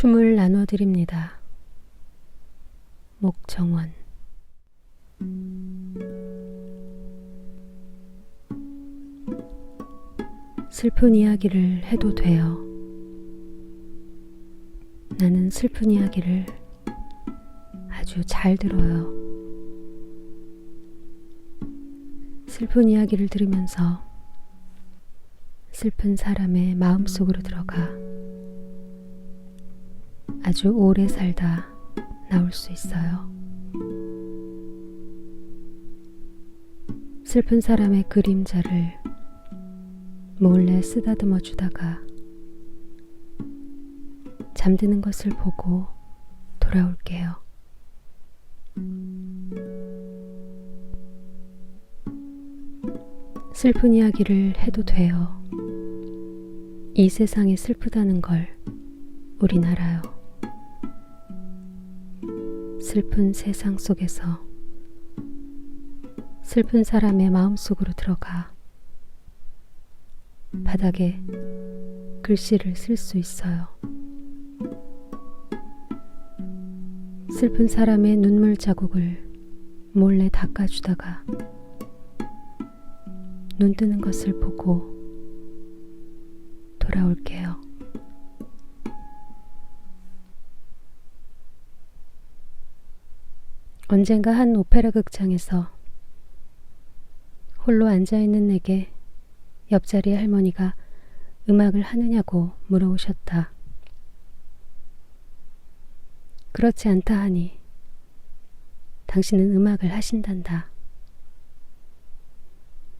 춤을 나눠드립니다. 목정원. 슬픈 이야기를 해도 돼요. 나는 슬픈 이야기를 아주 잘 들어요. 슬픈 이야기를 들으면서 슬픈 사람의 마음속으로 들어가 아주 오래 살다 나올 수 있어요. 슬픈 사람의 그림자를 몰래 쓰다듬어 주다가 잠드는 것을 보고 돌아올게요. 슬픈 이야기를 해도 돼요. 이 세상이 슬프다는 걸 우린 알아요. 슬픈 세상 속에서 슬픈 사람의 마음속으로 들어가 바닥에 글씨를 쓸 수 있어요. 슬픈 사람의 눈물 자국을 몰래 닦아주다가 눈 뜨는 것을 보고 돌아올게요. 언젠가 한 오페라 극장에서 홀로 앉아있는 내게 옆자리의 할머니가 음악을 하느냐고 물어오셨다. 그렇지 않다 하니 당신은 음악을 하신단다.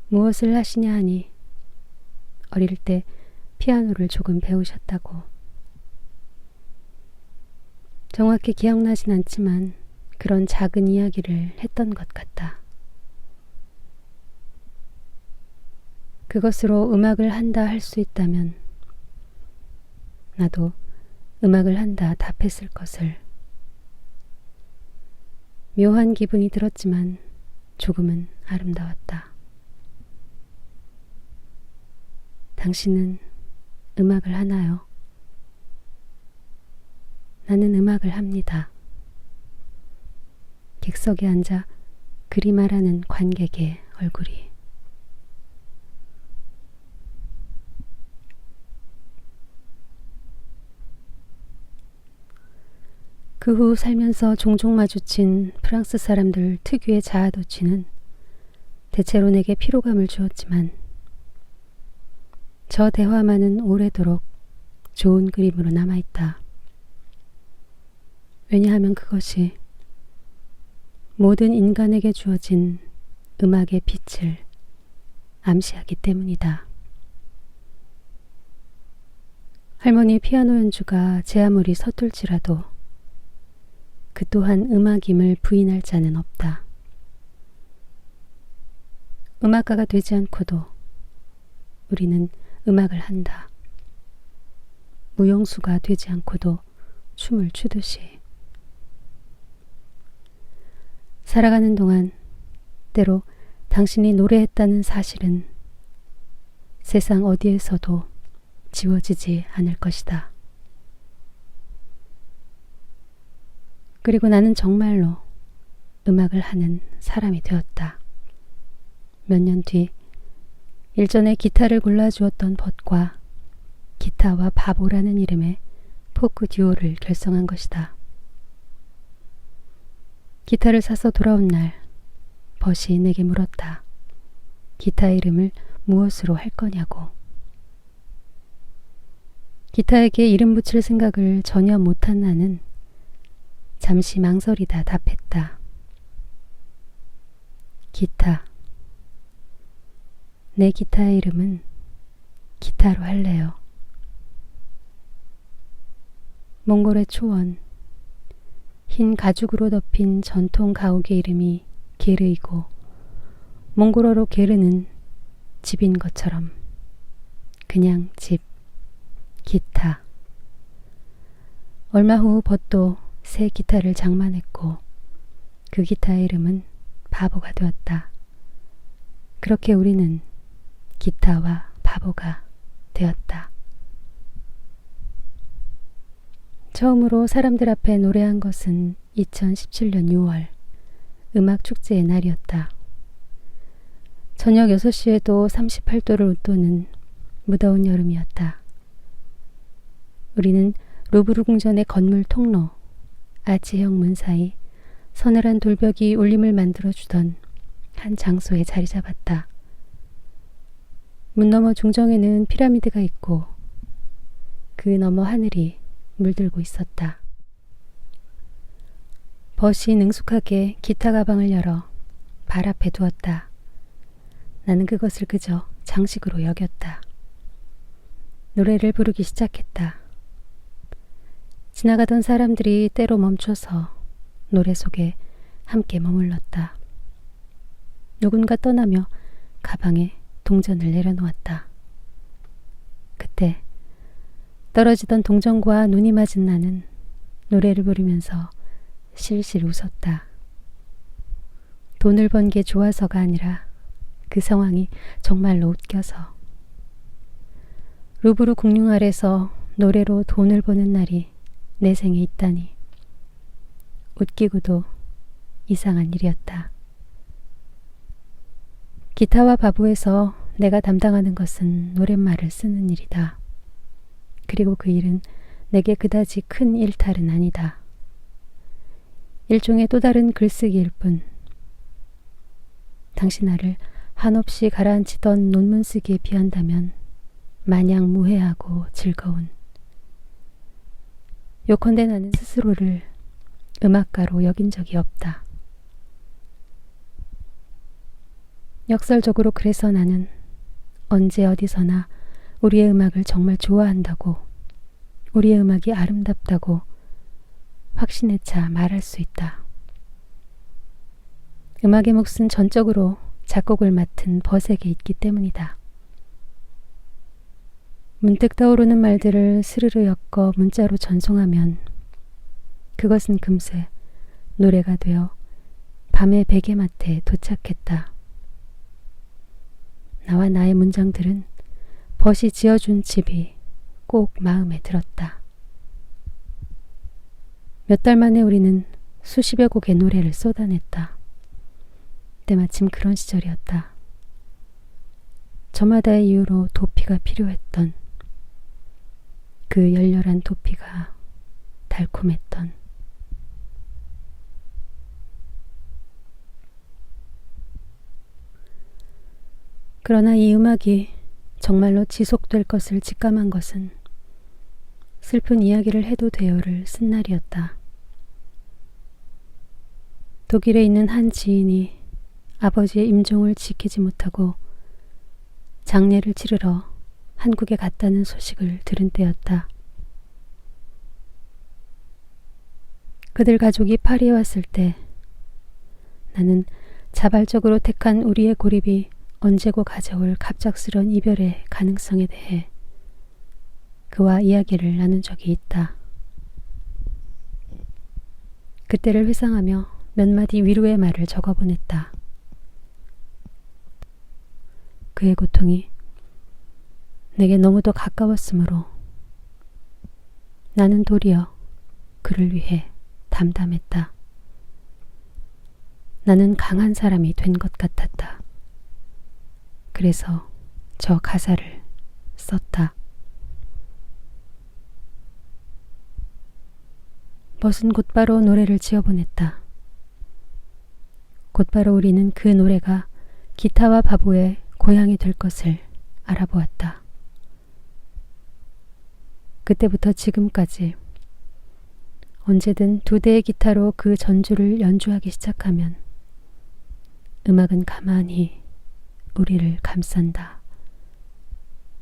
무엇을 하시냐 하니 어릴 때 피아노를 조금 배우셨다고. 정확히 기억나진 않지만 그런 작은 이야기를 했던 것 같다. 그것으로 음악을 한다 할 수 있다면 나도 음악을 한다 답했을 것을. 묘한 기분이 들었지만 조금은 아름다웠다. 당신은 음악을 하나요? 나는 음악을 합니다. 객석에 앉아 그림하라는 관객의 얼굴이. 그 후 살면서 종종 마주친 프랑스 사람들 특유의 자아도취는 대체로 내게 피로감을 주었지만 저 대화만은 오래도록 좋은 그림으로 남아있다. 왜냐하면 그것이 모든 인간에게 주어진 음악의 빛을 암시하기 때문이다. 할머니의 피아노 연주가 제 아무리 서툴지라도 그 또한 음악임을 부인할 자는 없다. 음악가가 되지 않고도 우리는 음악을 한다. 무용수가 되지 않고도 춤을 추듯이. 살아가는 동안 때로 당신이 노래했다는 사실은 세상 어디에서도 지워지지 않을 것이다. 그리고 나는 정말로 음악을 하는 사람이 되었다. 몇 년 뒤 일전에 기타를 골라주었던 벗과 기타와 바보라는 이름의 포크 듀오를 결성한 것이다. 기타를 사서 돌아온 날 벗이 내게 물었다. 기타의 이름을 무엇으로 할 거냐고. 기타에게 이름 붙일 생각을 전혀 못한 나는 잠시 망설이다 답했다. 기타. 내 기타의 이름은 기타로 할래요. 몽골의 초원, 흰 가죽으로 덮인 전통 가옥의 이름이 게르이고 몽골어로 게르는 집인 것처럼 그냥 집, 기타. 얼마 후 벗도 새 기타를 장만했고 그 기타의 이름은 바보가 되었다. 그렇게 우리는 기타와 바보가 되었다. 처음으로 사람들 앞에 노래한 것은 2017년 6월 음악축제의 날이었다. 저녁 6시에도 38도를 웃도는 무더운 여름이었다. 우리는 루브르 궁전의 건물 통로, 아치형 문 사이 서늘한 돌벽이 울림을 만들어주던 한 장소에 자리 잡았다. 문 너머 중정에는 피라미드가 있고 그 너머 하늘이 물들고 있었다. 벗이 능숙하게 기타 가방을 열어 발 앞에 두었다. 나는 그것을 그저 장식으로 여겼다. 노래를 부르기 시작했다. 지나가던 사람들이 때로 멈춰서 노래 속에 함께 머물렀다. 누군가 떠나며 가방에 동전을 내려놓았다. 그때 떨어지던 동전과 눈이 맞은 나는 노래를 부르면서 실실 웃었다. 돈을 번 게 좋아서가 아니라 그 상황이 정말로 웃겨서. 루브르 궁룡 아래서 노래로 돈을 버는 날이 내 생에 있다니. 웃기고도 이상한 일이었다. 기타와 바보에서 내가 담당하는 것은 노랫말을 쓰는 일이다. 그리고 그 일은 내게 그다지 큰 일탈은 아니다. 일종의 또 다른 글쓰기일 뿐. 당시 나를 한없이 가라앉히던 논문 쓰기에 비한다면 마냥 무해하고 즐거운. 요컨대 나는 스스로를 음악가로 여긴 적이 없다. 역설적으로 그래서 나는 언제 어디서나 우리의 음악을 정말 좋아한다고, 우리의 음악이 아름답다고 확신에 차 말할 수 있다. 음악의 몫은 전적으로 작곡을 맡은 벗에게 있기 때문이다. 문득 떠오르는 말들을 스르르 엮어 문자로 전송하면 그것은 금세 노래가 되어 밤의 베개맡에 도착했다. 나와 나의 문장들은 벗이 지어준 집이 꼭 마음에 들었다. 몇 달 만에 우리는 수십여 곡의 노래를 쏟아냈다. 때마침 그런 시절이었다. 저마다의 이유로 도피가 필요했던, 그 열렬한 도피가 달콤했던. 그러나 이 음악이 정말로 지속될 것을 직감한 것은 슬픈 이야기를 해도 돼요를 쓴 날이었다. 독일에 있는 한 지인이 아버지의 임종을 지키지 못하고 장례를 치르러 한국에 갔다는 소식을 들은 때였다. 그들 가족이 파리에 왔을 때 나는 자발적으로 택한 우리의 고립이 언제고 가져올 갑작스런 이별의 가능성에 대해 그와 이야기를 나눈 적이 있다. 그때를 회상하며 몇 마디 위로의 말을 적어보냈다. 그의 고통이 내게 너무도 가까웠으므로 나는 도리어 그를 위해 담담했다. 나는 강한 사람이 된 것 같았다. 그래서 저 가사를 썼다. 벗은 곧바로 노래를 지어보냈다. 곧바로 우리는 그 노래가 기타와 바보의 고향이 될 것을 알아보았다. 그때부터 지금까지 언제든 2대의 기타로 그 전주를 연주하기 시작하면 음악은 가만히 우리를 감싼다.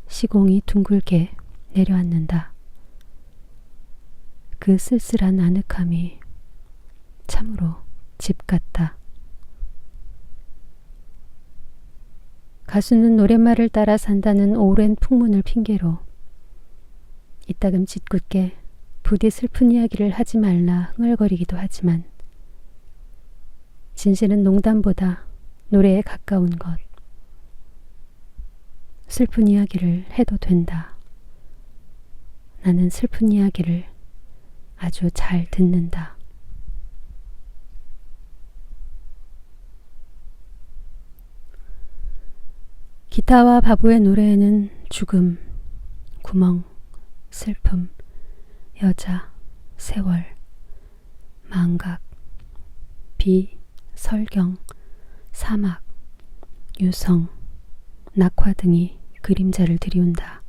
시공이 둥글게 내려앉는다. 그 쓸쓸한 아늑함이 참으로 집 같다. 가수는 노랫말을 따라 산다는 오랜 풍문을 핑계로 이따금 짓궂게 부디 슬픈 이야기를 하지 말라 흥얼거리기도 하지만 진실은 농담보다 노래에 가까운 것. 슬픈 이야기를 해도 된다. 나는 슬픈 이야기를 아주 잘 듣는다. 기타와 바보의 노래에는 죽음, 구멍, 슬픔, 여자, 세월, 망각, 비, 설경, 사막, 유성, 낙화 등이 그림자를 들이운다.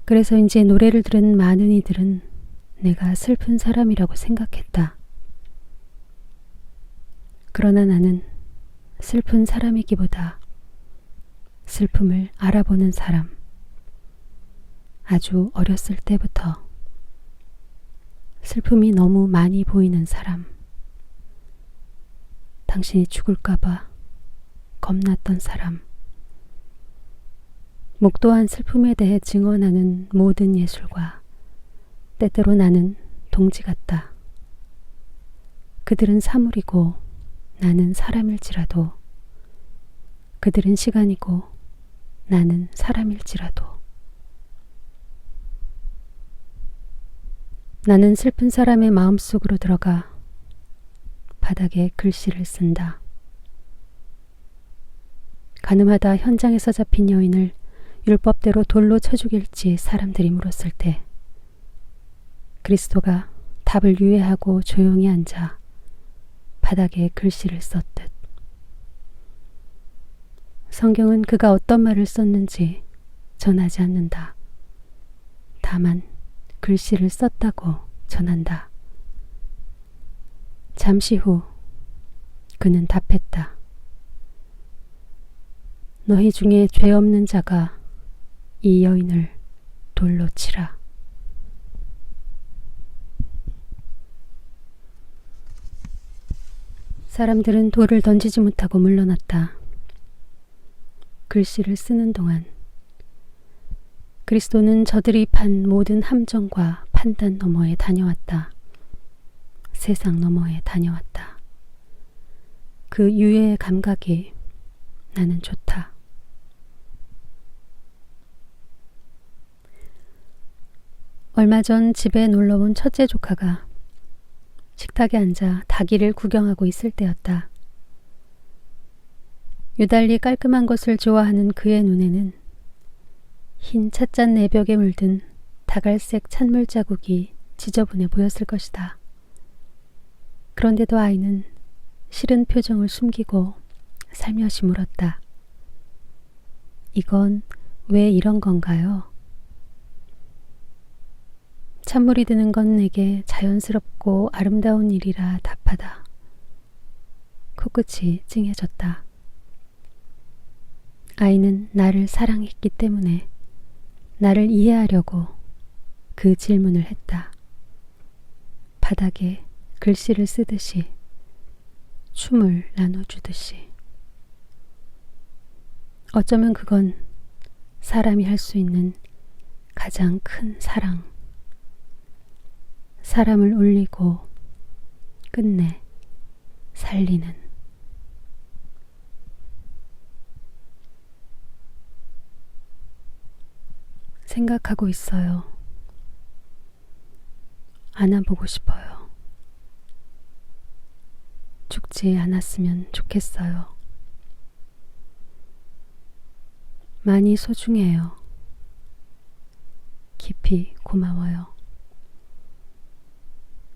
그래서 이제 노래를 들은 많은 이들은 내가 슬픈 사람이라고 생각했다. 그러나 나는 슬픈 사람이기보다 슬픔을 알아보는 사람, 아주 어렸을 때부터 슬픔이 너무 많이 보이는 사람, 당신이 죽을까봐 겁났던 사람, 목도한 슬픔에 대해 증언하는 모든 예술가, 때때로 나는 동지 같다. 그들은 사물이고 나는 사람일지라도, 그들은 시간이고 나는 사람일지라도. 나는 슬픈 사람의 마음속으로 들어가 바닥에 글씨를 쓴다. 가늠하다 현장에서 잡힌 여인을 율법대로 돌로 쳐 죽일지 사람들이 물었을 때 그리스도가 답을 유예하고 조용히 앉아 바닥에 글씨를 썼듯. 성경은 그가 어떤 말을 썼는지 전하지 않는다. 다만 글씨를 썼다고 전한다. 잠시 후 그는 답했다. 너희 중에 죄 없는 자가 이 여인을 돌로 치라. 사람들은 돌을 던지지 못하고 물러났다. 글씨를 쓰는 동안 그리스도는 저들이 판 모든 함정과 판단 너머에 다녀왔다. 세상 너머에 다녀왔다. 그 유해의 감각이 나는 좋다. 얼마 전 집에 놀러온 첫째 조카가 식탁에 앉아 닭이를 구경하고 있을 때였다. 유달리 깔끔한 것을 좋아하는 그의 눈에는 흰 찻잔 내벽에 물든 다갈색 찬물 자국이 지저분해 보였을 것이다. 그런데도 아이는 싫은 표정을 숨기고 살며시 물었다. 이건 왜 이런 건가요? 찬물이 드는 건 내게 자연스럽고 아름다운 일이라 답하다. 코끝이 찡해졌다. 아이는 나를 사랑했기 때문에 나를 이해하려고 그 질문을 했다. 바닥에 글씨를 쓰듯이, 춤을 나눠주듯이. 어쩌면 그건 사람이 할 수 있는 가장 큰 사랑. 사람을 울리고 끝내 살리는. 생각하고 있어요. 안아보고 싶어요. 죽지 않았으면 좋겠어요. 많이 소중해요. 깊이 고마워요.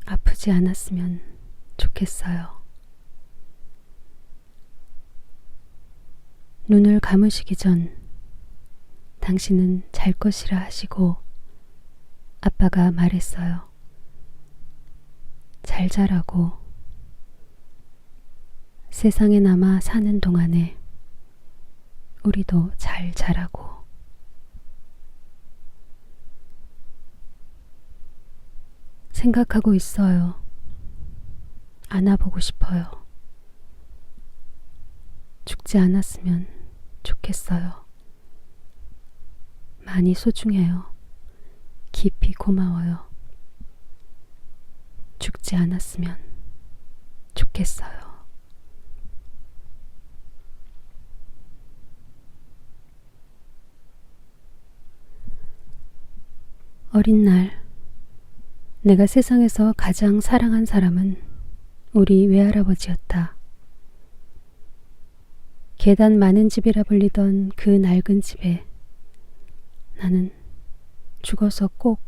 아프지 않았으면 좋겠어요. 눈을 감으시기 전 당신은 잘 것이라 하시고 아빠가 말했어요. 잘 자라고. 세상에 남아 사는 동안에 우리도 잘 자라고. 생각하고 있어요. 안아보고 싶어요. 죽지 않았으면 좋겠어요. 많이 소중해요. 깊이 고마워요. 죽지 않았으면 좋겠어요. 어린 날 내가 세상에서 가장 사랑한 사람은 우리 외할아버지였다. 계단 많은 집이라 불리던 그 낡은 집에 나는 죽어서 꼭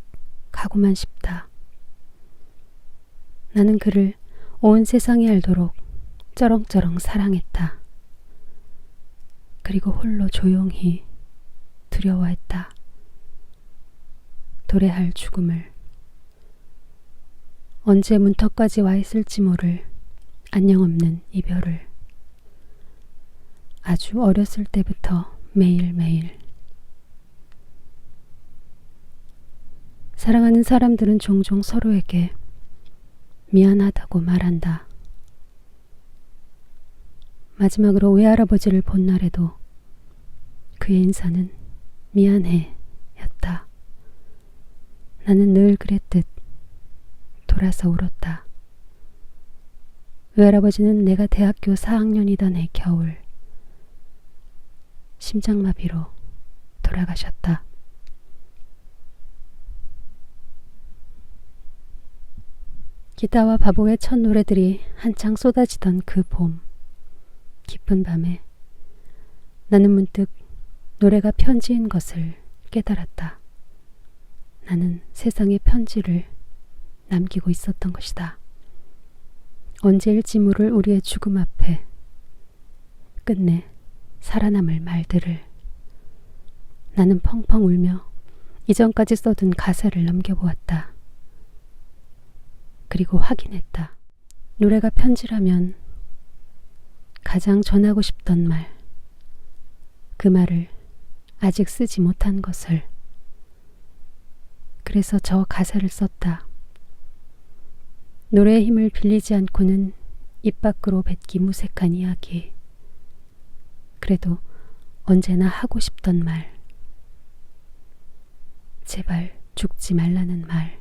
가고만 싶다. 나는 그를 온 세상이 알도록 쩌렁쩌렁 사랑했다. 그리고 홀로 조용히 두려워했다. 도래할 죽음을. 언제 문턱까지 와 있을지 모를 안녕 없는 이별을. 아주 어렸을 때부터 매일매일. 사랑하는 사람들은 종종 서로에게 미안하다고 말한다. 마지막으로 외할아버지를 본 날에도 그의 인사는 미안해 였다. 나는 늘 그랬듯 돌아서 울었다. 외할아버지는 내가 대학교 4학년이던 해 겨울 심장마비로 돌아가셨다. 기타와 바보의 첫 노래들이 한창 쏟아지던 그 봄, 깊은 밤에 나는 문득 노래가 편지인 것을 깨달았다. 나는 세상에 편지를 남기고 있었던 것이다. 언제일지 모를 우리의 죽음 앞에 끝내 살아남을 말들을. 나는 펑펑 울며 이전까지 써둔 가사를 넘겨보았다. 그리고 확인했다. 노래가 편지라면 가장 전하고 싶던 말, 그 말을 아직 쓰지 못한 것을. 그래서 저 가사를 썼다. 노래의 힘을 빌리지 않고는 입 밖으로 뱉기 무색한 이야기. 그래도 언제나 하고 싶던 말. 제발 죽지 말라는 말.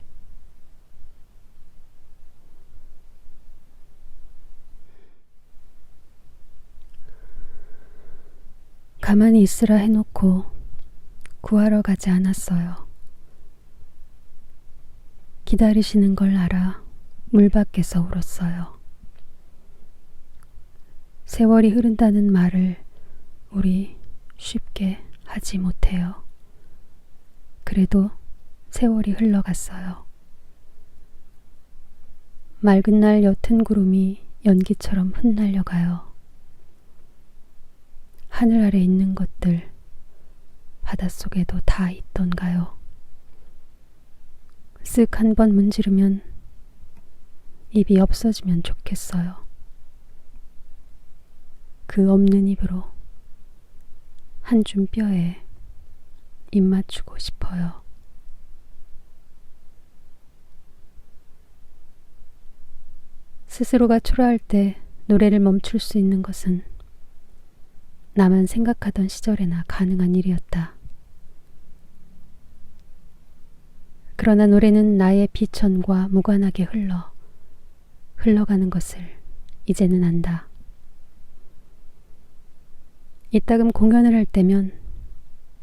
가만히 있으라 해놓고 구하러 가지 않았어요. 기다리시는 걸 알아 물 밖에서 울었어요. 세월이 흐른다는 말을 우리 쉽게 하지 못해요. 그래도 세월이 흘러갔어요. 맑은 날 옅은 구름이 연기처럼 흩날려가요. 하늘 아래 있는 것들 바닷속에도 다 있던가요? 쓱 한 번 문지르면 입이 없어지면 좋겠어요. 그 없는 입으로 한 줌 뼈에 입 맞추고 싶어요. 스스로가 초라할 때 노래를 멈출 수 있는 것은 나만 생각하던 시절에나 가능한 일이었다. 그러나 노래는 나의 비천과 무관하게 흘러가는 것을 이제는 안다. 이따금 공연을 할 때면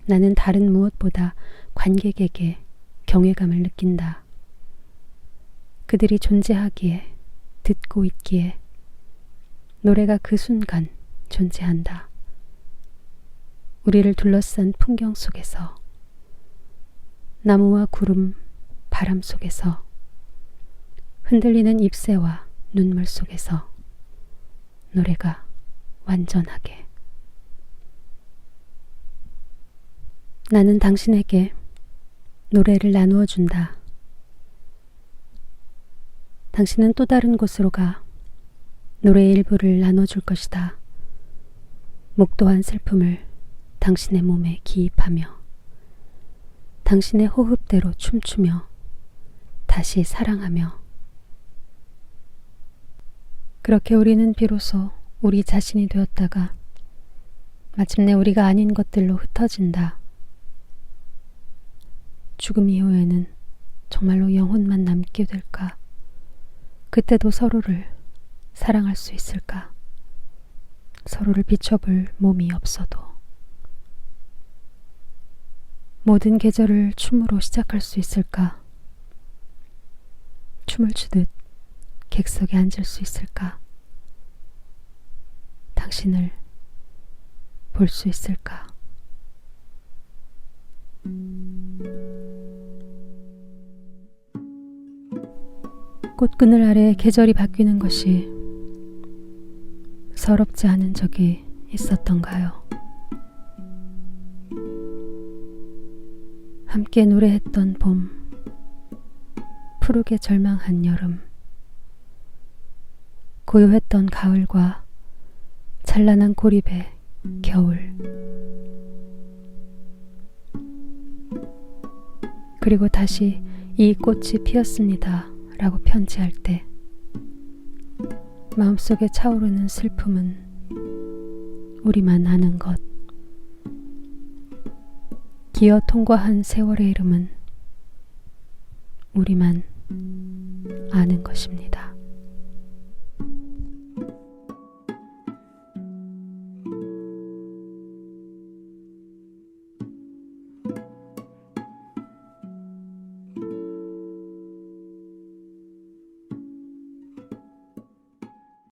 나는 다른 무엇보다 관객에게 경외감을 느낀다. 그들이 존재하기에, 듣고 있기에 노래가 그 순간 존재한다. 우리를 둘러싼 풍경 속에서, 나무와 구름, 바람 속에서, 흔들리는 잎새와 눈물 속에서 노래가 완전하게. 나는 당신에게 노래를 나누어 준다. 당신은 또 다른 곳으로 가 노래의 일부를 나눠줄 것이다. 목도한 슬픔을 당신의 몸에 기입하며 당신의 호흡대로 춤추며 다시 사랑하며. 그렇게 우리는 비로소 우리 자신이 되었다가 마침내 우리가 아닌 것들로 흩어진다. 죽음 이후에는 정말로 영혼만 남게 될까? 그때도 서로를 사랑할 수 있을까? 서로를 비춰볼 몸이 없어도. 모든 계절을 춤으로 시작할 수 있을까? 춤을 추듯 객석에 앉을 수 있을까? 당신을 볼 수 있을까? 꽃그늘 아래 계절이 바뀌는 것이 서럽지 않은 적이 있었던가요? 함께 노래했던 봄, 푸르게 절망한 여름, 고요했던 가을과 찬란한 고립의 겨울, 그리고 다시 이 꽃이 피었습니다 라고 편지할 때 마음속에 차오르는 슬픔은 우리만 아는 것, 기어 통과한 세월의 이름은 우리만 아는 것입니다.